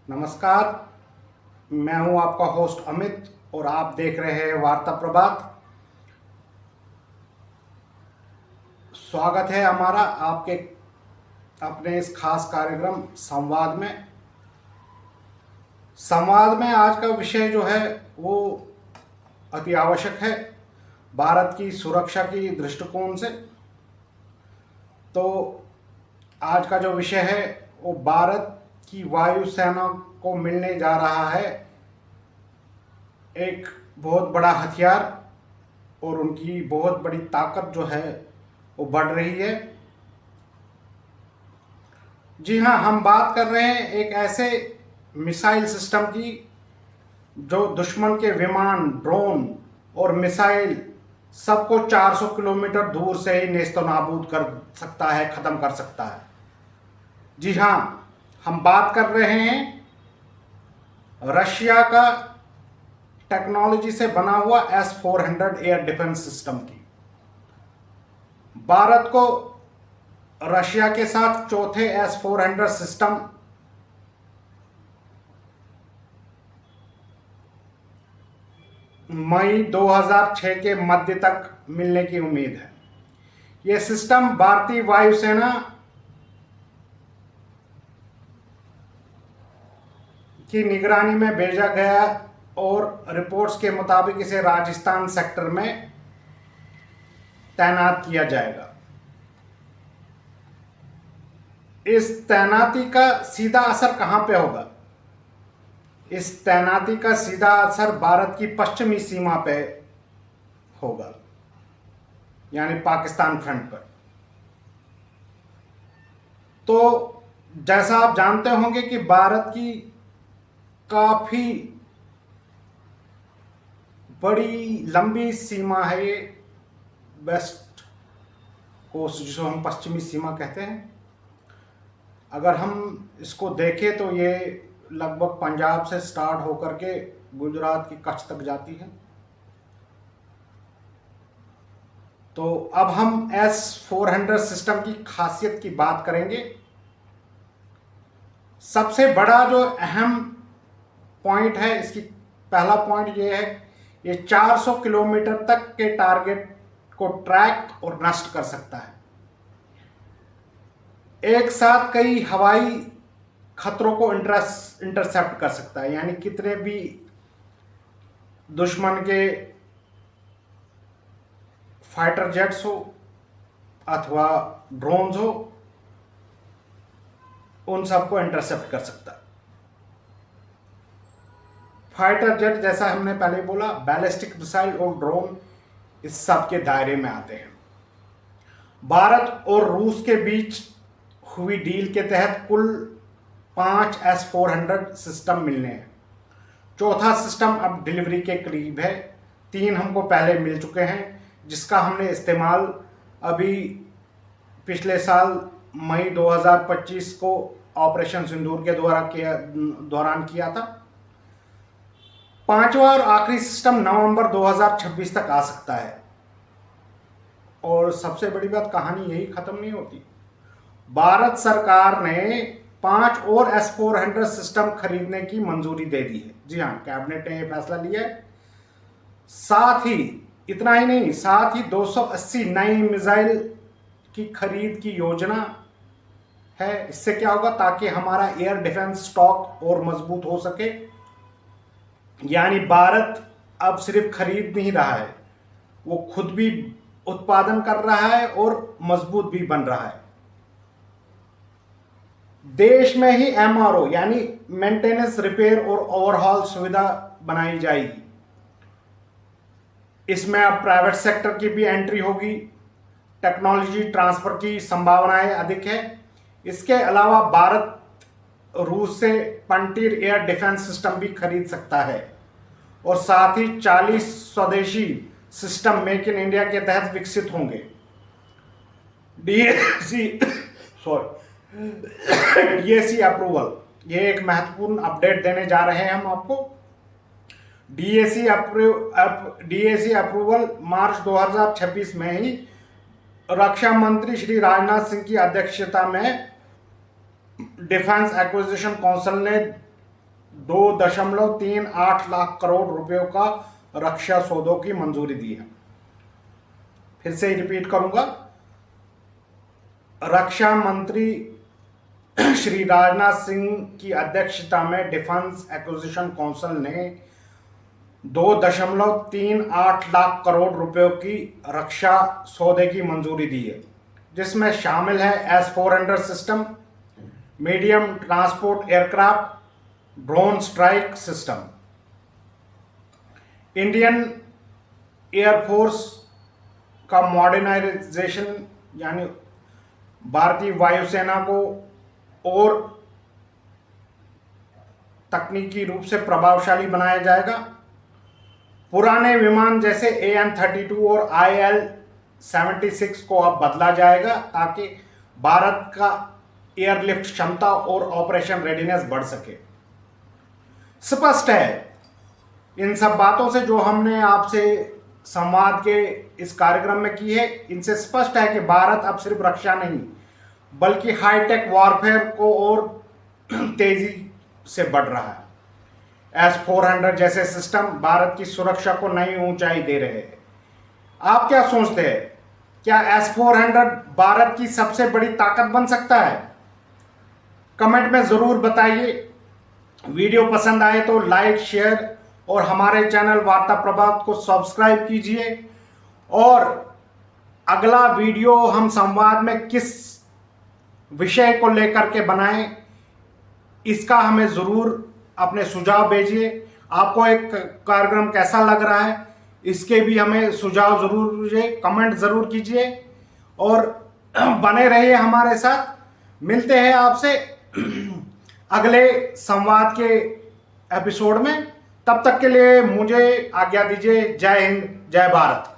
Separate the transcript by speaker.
Speaker 1: नमस्कार। मैं हूं आपका होस्ट अमित और आप देख रहे हैं वार्ता प्रभात। स्वागत है हमारा आपके अपने इस खास कार्यक्रम संवाद में आज का विषय जो है वो अति आवश्यक है भारत की सुरक्षा की दृष्टिकोण से। तो आज का जो विषय है वो भारत की वायुसेना को मिलने जा रहा है एक बहुत बड़ा हथियार और उनकी बहुत बड़ी ताकत जो है वो बढ़ रही है। जी हाँ, हम बात कर रहे हैं एक ऐसे मिसाइल सिस्टम की जो दुश्मन के विमान, ड्रोन और मिसाइल सबको 400 किलोमीटर दूर से ही नेस्तो नाबूद कर सकता है, खत्म कर सकता है। जी हाँ, हम बात कर रहे हैं रशिया का टेक्नोलॉजी से बना हुआ S-400 एयर डिफेंस सिस्टम की। भारत को रशिया के साथ चौथे S-400 सिस्टम मई 2006 के मध्य तक मिलने की उम्मीद है। यह सिस्टम भारतीय वायुसेना की निगरानी में भेजा गया और रिपोर्ट्स के मुताबिक इसे राजस्थान सेक्टर में तैनात किया जाएगा। इस तैनाती का सीधा असर कहां पे होगा? इस तैनाती का सीधा असर भारत की पश्चिमी सीमा पे होगा, यानी पाकिस्तान फ्रंट पर। तो जैसा आप जानते होंगे कि भारत की काफी बड़ी लंबी सीमा है ये, वेस्ट कोस्ट जिसको हम पश्चिमी सीमा कहते हैं। अगर हम इसको देखें तो ये लगभग पंजाब से स्टार्ट होकर के गुजरात की कच्छ तक जाती है। तो अब हम S-400 सिस्टम की खासियत की बात करेंगे। सबसे बड़ा जो अहम पॉइंट है इसकी, पहला पॉइंट ये है, ये 400 किलोमीटर तक के टारगेट को ट्रैक और नष्ट कर सकता है। एक साथ कई हवाई खतरों को इंटरसेप्ट कर सकता है, यानी कितने भी दुश्मन के फाइटर जेट्स हो अथवा ड्रोन्स हो, उन सबको इंटरसेप्ट कर सकता है। फाइटर जेट, जैसा हमने पहले बोला, बैलिस्टिक मिसाइल और ड्रोन इस सब के दायरे में आते हैं। भारत और रूस के बीच हुई डील के तहत कुल 5 S-400 सिस्टम मिलने हैं। चौथा सिस्टम अब डिलीवरी के करीब है। 3 हमको पहले मिल चुके हैं, जिसका हमने इस्तेमाल अभी पिछले साल मई 2025 को ऑपरेशन सिंदूर के दौरान किया था। 5वां और आखिरी सिस्टम नवंबर 2026 तक आ सकता है। और सबसे बड़ी बात, कहानी यही खत्म नहीं होती। भारत सरकार ने 5 और S-400 सिस्टम खरीदने की मंजूरी दे दी है। जी हाँ, कैबिनेट ने यह फैसला लिया है। साथ ही इतना ही नहीं, साथ ही 280 नई मिसाइल की खरीद की योजना है। इससे क्या होगा, ताकि हमारा एयर डिफेंस स्टॉक और मजबूत हो सके। यानी भारत अब सिर्फ खरीद नहीं रहा है, वो खुद भी उत्पादन कर रहा है और मजबूत भी बन रहा है। देश में ही MRO यानी मेंटेनेंस, रिपेयर और ओवरहॉल सुविधा बनाई जाएगी। इसमें अब प्राइवेट सेक्टर की भी एंट्री होगी। टेक्नोलॉजी ट्रांसफर की संभावनाएं अधिक है। इसके अलावा भारत रूस से पंटीर एयर डिफेंस सिस्टम भी खरीद सकता है और साथ ही 40 स्वदेशी सिस्टम मेक इन इंडिया के तहत विकसित होंगे। DAC अप्रूवल, ये एक महत्वपूर्ण अपडेट देने जा रहे हैं हम आपको। DAC अप्रूवल मार्च 2026 में ही रक्षा मंत्री श्री राजनाथ सिंह की अध्यक्षता में डिफेंस एक्विजिशन काउंसिल ने 2.38 लाख करोड़ रुपयों का रक्षा सौदों की मंजूरी दी है। फिर से रिपीट करूंगा, रक्षा मंत्री श्री राजनाथ सिंह की अध्यक्षता में डिफेंस एक्विजिशन काउंसिल ने 2.38 लाख करोड़ रुपयों की रक्षा सौदे की मंजूरी दी है, जिसमें शामिल है S-400 system, medium transport aircraft, drone strike system. Indian air force का मॉडर्नाइजेशन, यानी भारतीय वायुसेना को और तकनीकी रूप से प्रभावशाली बनाया जाएगा। पुराने विमान जैसे AN-32 और IL-76 को अब बदला जाएगा ताकि भारत का एयरलिफ्ट क्षमता और ऑपरेशन रेडीनेस बढ़ सके। स्पष्ट है, इन सब बातों से जो हमने आपसे संवाद के इस कार्यक्रम में की है, इनसे स्पष्ट है कि भारत अब सिर्फ रक्षा नहीं बल्कि हाईटेक वॉरफेयर को और तेजी से बढ़ रहा है। S-400 जैसे सिस्टम भारत की सुरक्षा को नई ऊंचाई दे रहे हैं। आप क्या सोचते हैं, क्या S-400 भारत की सबसे बड़ी ताकत बन सकता है? कमेंट में जरूर बताइए। वीडियो पसंद आए तो लाइक, शेयर और हमारे चैनल वार्ता प्रभात को सब्सक्राइब कीजिए। और अगला वीडियो हम संवाद में किस विषय को लेकर के बनाएं, इसका हमें जरूर अपने सुझाव भेजिए। आपको एक कार्यक्रम कैसा लग रहा है, इसके भी हमें सुझाव जरूर दीजिए, कमेंट जरूर कीजिए और बने रहिए हमारे साथ। मिलते हैं आपसे अगले संवाद के एपिसोड में। तब तक के लिए मुझे आज्ञा दीजिए। जय हिंद, जय भारत।